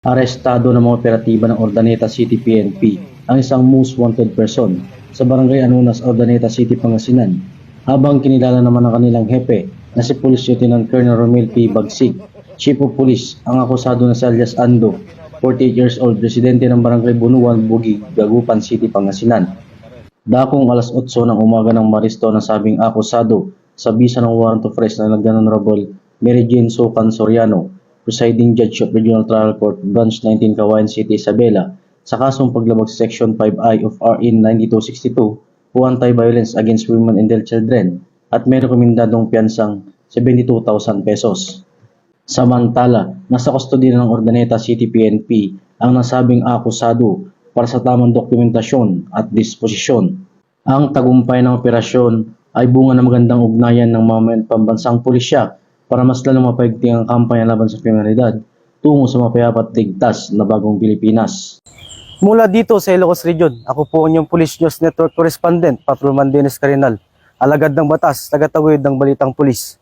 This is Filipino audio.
Arestado ng mga operatiba ng Urdaneta City PNP ang isang most wanted person sa Barangay Anunas, Urdaneta City, Pangasinan, habang kinilala naman ang kanilang hepe na si Police Lieutenant Colonel Romel P. Bagsig, Chief of Police. Ang akusado na si alias Ando, 48 years old, residente ng Barangay Bunuan, Bugig, Dagupan City, Pangasinan. Dakong alas 8 ng umaga ng Maristo ng sabing akusado sa bisa ng warrant of arrest na nagdan Honorable Mary Jane Socan Soriano, Presiding Judge of Regional Trial Court, Branch 19, Caguayan City, Isabela, sa kasong paglabag sa Section 5I of RA 9262 o Anti-Violence Against Women and Children at may rekomendadong piyansang 72,000 pesos. Samantala, nasa kustodiya ng Urdaneta City PNP ang nasabing akusado para sa tamang dokumentasyon at disposisyon. Ang tagumpay ng operasyon ay bunga ng magandang ugnayan ng mga pambansang pulisya para mas lalong mapaigting ang kampanya laban sa kriminalidad tungo sa mapayapat at ligtas na bagong Pilipinas. Mula dito sa Ilocos Region, ako po ang inyong Police News Network Correspondent, Patrolman Dennis Carinal, alagad ng batas, tagatawid ng Balitang Pulis.